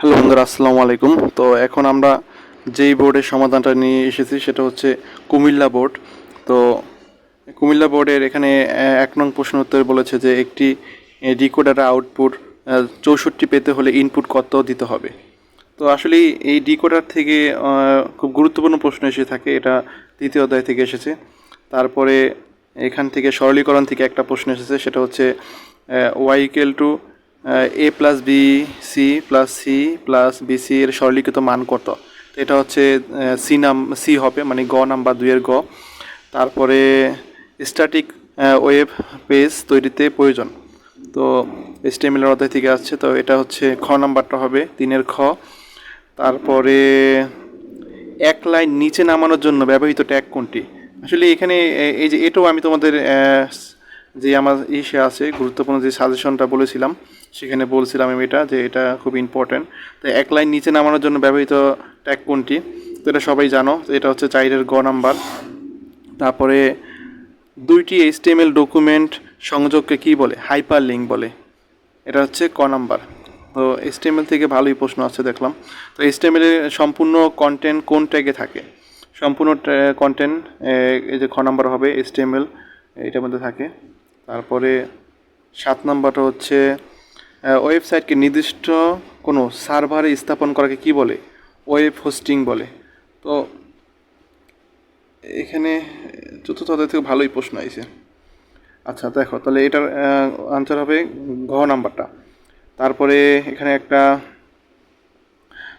Hello বন্ধুরা, আসসালামু আলাইকুম। তো এখন আমরা যেই বোর্ডের সমাধানটা নিয়ে এসেছি সেটা হচ্ছে কুমিল্লা বোর্ড। তো কুমিল্লা বোর্ডের এখানে 1 নং প্রশ্ন উত্তরে বলেছে যে একটি ডিকোডার আউটপুট 64 পেতে হলে ইনপুট কত দিতে হবে। তো আসলে এই ডিকোডার থেকে খুব গুরুত্বপূর্ণ প্রশ্ন এসে থাকে, এটা দ্বিতীয় অধ্যায় থেকে এসেছে। তারপরে এখান থেকে সরলীকরণ থেকে একটা প্রশ্ন এসেছে, সেটা হচ্ছে Y equal to A plus B C plus C plus BC এর সরলীকৃত মান কত। তো এটা হচ্ছে সি হবে, মানে গ নাম্বার 2 এর গ। তারপরে স্ট্যাটিক ওয়েব পেজ তৈরিতে প্রয়োজন, তো HTML অধ্যায় থেকে আসছে, তো এটা হচ্ছে খ নাম্বারটা হবে 3 এর খ। তারপরে এক লাইন নিচে নামানোর জন্য ব্যবহৃত ট্যাগ কোনটি। আসলে এখানে এই যে এটাও আমি তোমাদের যে আমার ইসে আছে গুরুত্বপূর্ণ যে সাজেশনটা বলেছিলাম সেখানে বলছিলাম আমি এটা, যে এটা খুব ইম্পর্টেন্ট। তো এক লাইন নিচে নামানোর জন্য ব্যবহৃত ট্যাগ কোনটি, তো এটা সবাই জানো, এটা হচ্ছে 4-এর গ নাম্বার। তারপরে 2টি HTML ডকুমেন্ট সংযোগকে কি বলে, হাইপার লিঙ্ক বলে, এটা হচ্ছে ক নাম্বার। তো HTML থেকে ভালোই প্রশ্ন আছে দেখলাম। তো HTML এর সম্পূর্ণ কন্টেন্ট কোন ট্যাগে থাকে, সম্পূর্ণ কন্টেন্ট এই যে খ নাম্বার হবে HTML এটার মধ্যে থাকে। তারপরে 7 নাম্বারটা হচ্ছে ওয়েবসাইটকে নির্দিষ্ট কোনো সার্ভারে স্থাপন করাকে কি বলে, ওয়েব হোস্টিং বলে। তো এখানে চতুর্থ অধ্যায় থেকে ভালোই প্রশ্ন আছে। আচ্ছা দেখো, তাহলে এটার আনসার হবে ঘ নাম্বারটা। তারপরে এখানে একটা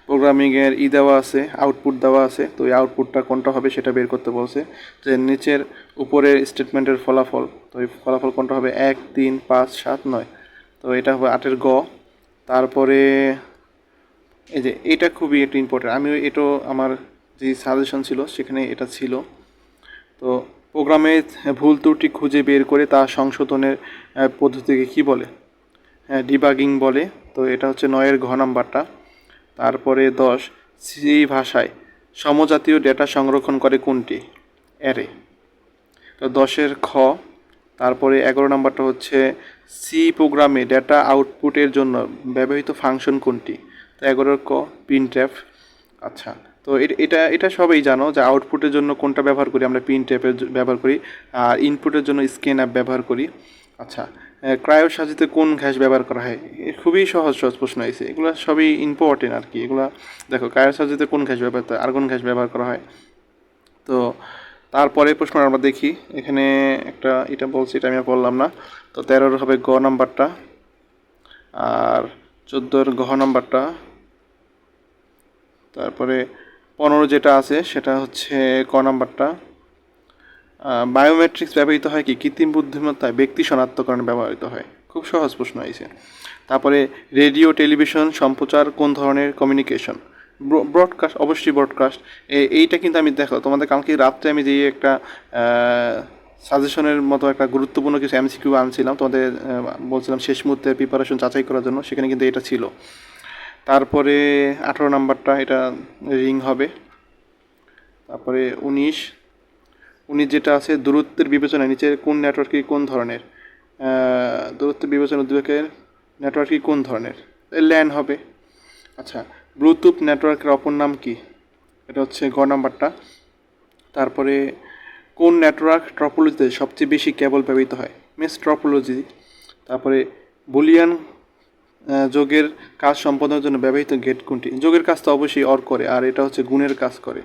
প্রোগ্রামিংয়ের দেওয়া আছে, আউটপুট দেওয়া আছে, তো এই আউটপুটটা কোনটা হবে সেটা বের করতে বলছে। যে নিচের উপরের স্টেটমেন্টের ফলাফল, তো এই ফলাফল কোনটা হবে 1, 3, 5, 7, 9, তো এটা হবে 8-এর গ। তারপরে এই যে এটা খুবই একটা ইম্পর্টেন্ট, আমি এটা আমার যে সাজেশন ছিল সেখানে এটা ছিল। তো প্রোগ্রামে ভুল ত্রুটি খুঁজে বের করে তা সংশোধনের পদ্ধতিকে কি বলে, হ্যাঁ ডিবাগিং বলে। তো এটা হচ্ছে 9-এর ঘ নাম্বারটা। তারপরে 10, সি ভাষায় সমজাতীয় ডেটা সংরক্ষণ করে কোনটি, অ্যারে, তো 10-এর খ। তারপরে 11 নাম্বারটা হচ্ছে সি প্রোগ্রামে ডেটা আউটপুটের জন্য ব্যবহৃত ফাংশন কোনটি, তো 11-এর ক প্রিন্টএফ। আচ্ছা, তো এটা এটা সবাই জানো যে আউটপুটের জন্য কোনটা ব্যবহার করি আমরা, প্রিন্টএফের ব্যবহার করি, আর ইনপুটের জন্য স্ক্যানএফ ব্যবহার করি। আচ্ছা, ক্রায়ো সাজিতে কোন ঘ্যাস ব্যবহার করা হয়, খুবই সহজ সহজ প্রশ্ন আছে, এগুলো সবই ইম্পর্টেন্ট আর কি। এগুলো দেখো, ক্রায়ো সাজিতে কোন ঘ্যাস ব্যবহার হয়, আর্গন ঘ্যাস ব্যবহার করা হয়। তো তারপরে প্রশ্ন আমরা দেখি, এখানে একটা এটা বলছি, এটা আমি আর বললাম না। তো 13-এর হবে গ নাম্বারটা, আর 14-এর ঘ নাম্বারটা। তারপরে 15 যেটা আছে সেটা হচ্ছে ক নাম্বারটা। বায়োমেট্রিক্স ব্যবহৃত হয় কি, কৃত্রিম বুদ্ধিমত্তায় ব্যক্তি শনাক্তকরণে ব্যবহৃত হয়, খুব সহজ প্রশ্ন হয়েছে। তারপরে রেডিও টেলিভিশন সম্প্রচার কোন ধরনের কমিউনিকেশন, ব্রডকাস্ট, অবশ্যই ব্রডকাস্ট। এইটা কিন্তু আমি দেখো তোমাদের কালকে রাত্রে আমি যে একটা সাজেশনের মতো একটা গুরুত্বপূর্ণ কিছু MCQ আনছিলাম তোমাদের, বলছিলাম শেষ মুহূর্তে প্রিপারেশন যাচাই করার জন্য, সেখানে কিন্তু এটা ছিল। তারপরে 18 নাম্বারটা এটা রিং হবে। তারপরে 19 যেটা আছে দূরত্বের বিবেচনায় নিচের কোন নেটওয়ার্কই কোন ধরনের, দূরত্বের বিবেচনা উদ্বেগের নেটওয়ার্কই কোন ধরনের, ল্যান হবে। আচ্ছা, ব্লুটুথ নেটওয়ার্কের অপর নাম কি, এটা হচ্ছে গ নাম্বারটা। তারপরে কোন নেটওয়ার্ক ট্রপোলজিতে সবচেয়ে বেশি কেবল ব্যবহৃত হয়, মেশ ট্রপোলজি। তারপরে বুলিয়ান যোগের কাজ সম্পাদনের জন্য ব্যবহৃত গেট কোনটি, যোগের কাজ তো অবশ্যই অর করে, আর এটা হচ্ছে গুণের কাজ করে,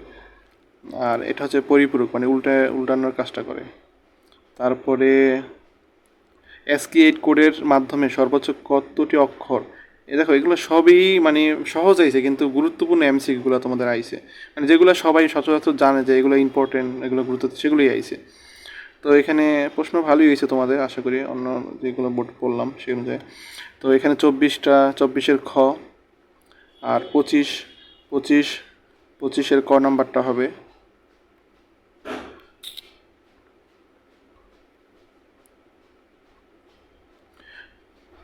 আর এটা হচ্ছে পরিপূরক, মানে উল্টানোর কাজটা করে। তারপরে ASCII কোডের মাধ্যমে সর্বোচ্চ কতটি অক্ষর, দেখো এগুলো সবই মানে সহজ আইছে, কিন্তু গুরুত্বপূর্ণ MCQগুলো তোমাদের আইছে, মানে যেগুলো সবাই সচরাচর জানে যে এগুলো ইম্পর্টেন্ট, এগুলো গুরুত্ব, সেগুলোই আইছে। তো এখানে প্রশ্ন ভালোই হয়েছে তোমাদের, আশা করি অন্য যেগুলো বোর্ড পড়লাম সেই অনুযায়ী। তো এখানে 24-এর খ, আর 25-এর ক নাম্বারটা হবে।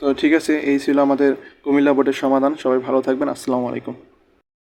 তো ঠিক আছে, এই ছিল আমাদের কুমিল্লা বোর্ডের সমাধান। সবাই ভালো থাকবেন, আসসালামু আলাইকুম।